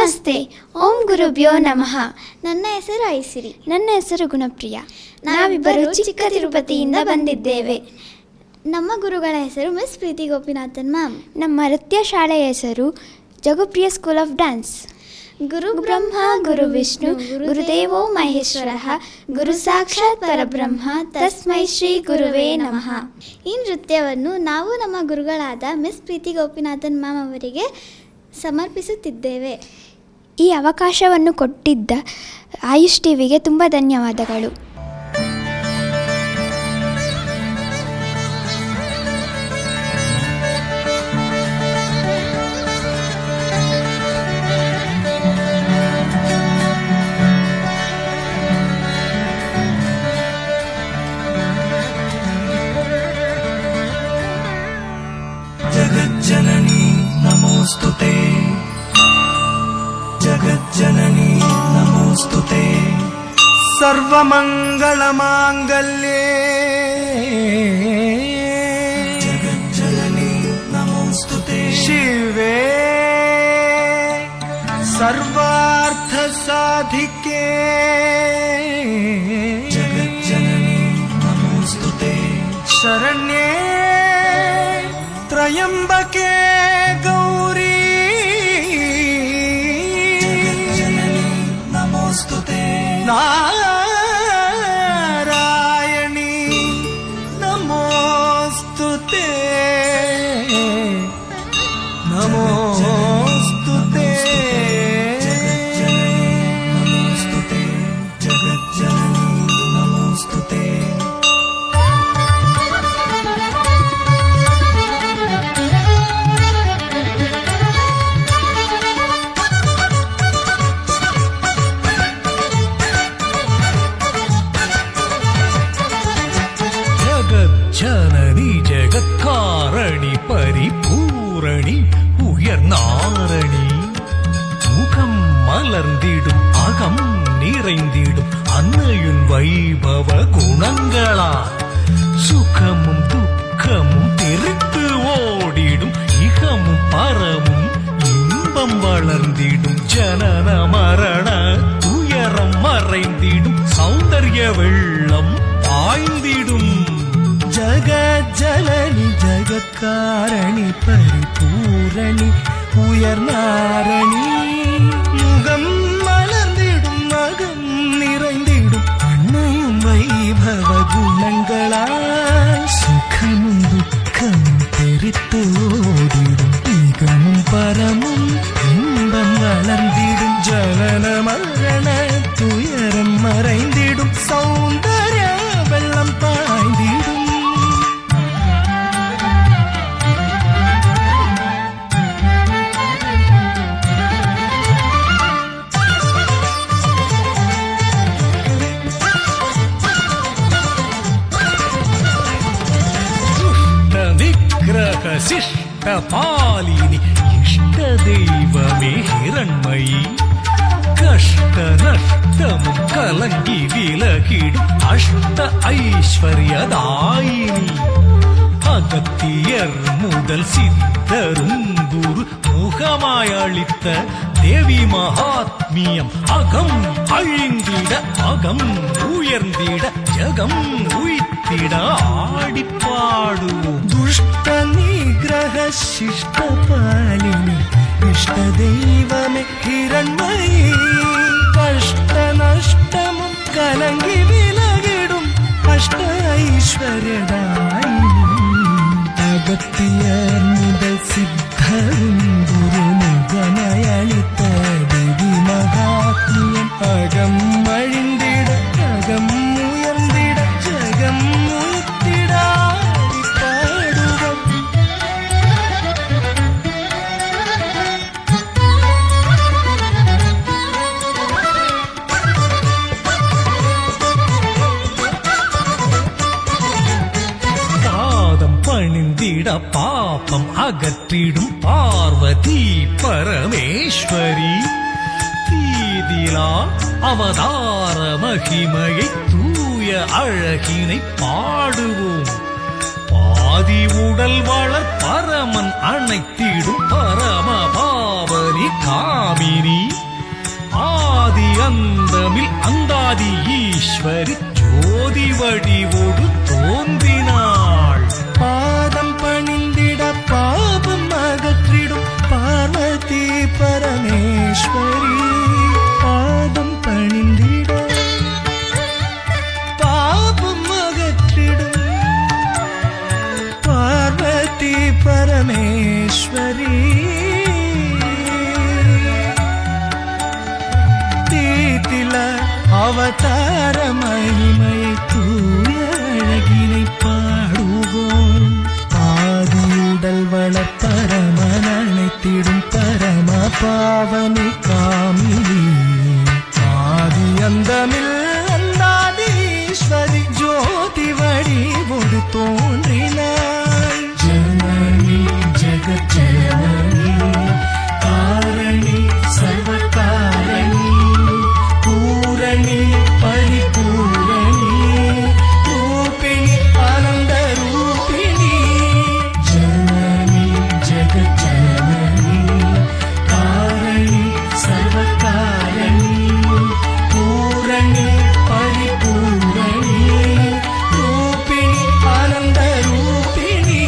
ನಮಸ್ತೆ. ಓಂ ಗುರುಭ್ಯೋ ನಮಃ. ನನ್ನ ಹೆಸರು ಐಸಿರಿ. ನನ್ನ ಹೆಸರು ಗುಣಪ್ರಿಯ. ನಾವಿಬ್ಬರು ಚಿಕ್ಕ ತಿರುಪತಿಯಿಂದ ಬಂದಿದ್ದೇವೆ. ನಮ್ಮ ಗುರುಗಳ ಹೆಸರು ಮಿಸ್ ಪ್ರೀತಿ ಗೋಪಿನಾಥನ್ ಮ್ಯಾಮ್. ನಮ್ಮ ನೃತ್ಯ ಶಾಲೆಯ ಹೆಸರು ಜಗಪ್ರಿಯ ಸ್ಕೂಲ್ ಆಫ್ ಡ್ಯಾನ್ಸ್. ಗುರು ಬ್ರಹ್ಮ ಗುರು ವಿಷ್ಣು ಗುರುದೇವೋ ಮಹೇಶ್ವರಃ ಗುರು ಸಾಕ್ಷಾತ್ ಪರಬ್ರಹ್ಮ ತಸ್ಮೈ ಶ್ರೀ ಗುರುವೇ ನಮಃ. ಈ ನೃತ್ಯವನ್ನು ನಾವು ನಮ್ಮ ಗುರುಗಳಾದ ಮಿಸ್ ಪ್ರೀತಿ ಗೋಪಿನಾಥನ್ ಮ್ಯಾಮ್ ಅವರಿಗೆ ಸಮರ್ಪಿಸುತ್ತಿದ್ದೇವೆ. ಈ ಅವಕಾಶವನ್ನು ಕೊಟ್ಟಿದ್ದ ಆಯುಷ್ ಟಿವಿಗೆ ತುಂಬ ಧನ್ಯವಾದಗಳು. जगज्जननी नमोस्तुते, जगज्जननी नमोस्तुते, सर्वमङ्गलमाङ्गल्ये जगज्जननी नमोस्तुते, शिवे सर्वार्थसाधिके जगज्जननी नमोस्तुते, शरण्ये त्रयंबके गौरी जगज्जननी नमोस्तुते, नारायणी नमोस्तुते, नमोस्तुते, जगज्जननी नमोस्तुते, जगज्जननी नमोस्तुते. ஜனனி ஜெகத்காரணி பரிபூரணி உயர்நாரணி, முகம் மலர்ந்திடும் அகம் நிறைந்திடும் அன்னையின் வைபவ குணங்களால் சுகமும் துக்கமும் தெரித்து ஓடிடும் இகமும் பரமும் இன்பம் வளர்ந்திடும் ஜனன மரண துயரம் மறைந்திடும் சௌந்தர்ய வெள்ளம் பாய்ந்திடும். ஜகஜனனி ஜகத்காரணி பரிபூரணி உயர்நாரணி, முகம் மலர்ந்திடும் மகம் நிறைந்திடும் அன்னையும் வைபவ குணங்களால் சுகமும் துக்கமும் தெரித்து ஓடிடும் இகமும் பரமும் இன்பம் வளர்ந்திடும் ஜனன மரண துயரம் மறைந்திடும் சௌந்தர்ய வெள்ளம் பாய்ந்திடும். शिष्ट पालिनी इष्ट दैवमे हिरण्मयी, कष्ट नष्टमुम कलंगी विलगिडुम अष्ट ऐश्वर्यदायिनी, அகத்தியர் முதல் சித்தரும் குரு முகமாய் அளித்த தேவி மகாத்மியம், அகம் அழிந்திட அகம் உயர்ந்திட ஜகம் உய்த்திட ஆடிப்பாடுவோம். துஷ்ட நிகிரக சிஷ்ட பாலினி இஷ்ட தெய்வமே ஹிரண்மயி, கஷ்ட நஷ்டமும் கலங்கி விலகிடும் அஷ்ட ஐஸ்வர்யதாயினி, அகத்தியர் முதல் சித்தரும் குரு முகமயளித்த தேவி மகாத்மியம், அகம் அழிந்திட அகம் உயர்ந்திட ஜகம் உய்த்திட பாடுவோம். பணிந்திட பாபம் அகற்றிடும் பார்வதி பரமேஸ்வரி, தீதிலா அவதார மகிமையை தூய அழகினை பாடுவோம். பாதி உடல் வளர் பரமன் அணைத்திடும் பரம பாவனி காமினி, கோவில் அந்தாதி ஈஸ்வரி ஜோதி வடிவோடு தோன்றினாள். பாதம் பணிந்திட பாபம் அகற்றிடும் பார்வதி பரமேஸ்வரி. பாதம் பணிந்திட பாபம் அகற்றிடும் பார்வதி பரமேஸ்வரி. தீத்தில அவதார மகிமையை தூய அழகினை பாடுவோம். ஆதியுடல் வளப்பரமன் அணைத்திடும் பரம பாவனி காமினி. ஆதி அந்தமில் அந்தாதீஸ்வரி ஜோதி வடிவோடு தோன்றினாள். ஜனனி ஜெகஜனனி காரணி சர்வகாரணி பூரணி பரிபூரணி ரூபிணி ஆனந்த ரூபிணி. ஜனனி ஜெகஜனனி காரணி சர்வகாரணி பூரணி பரிபூரணி ரூபிணி ஆனந்த ரூபிணி.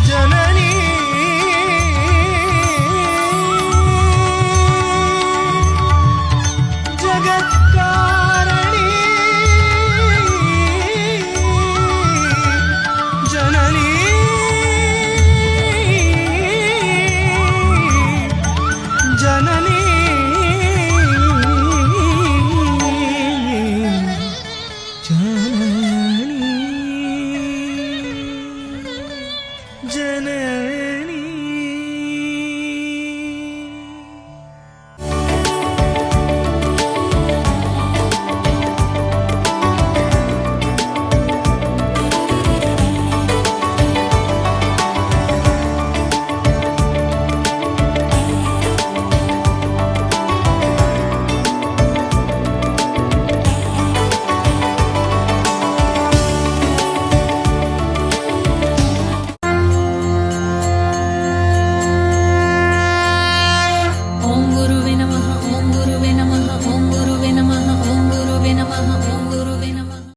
ஜனனி ஜகத்காரணி ஜனனி ஜன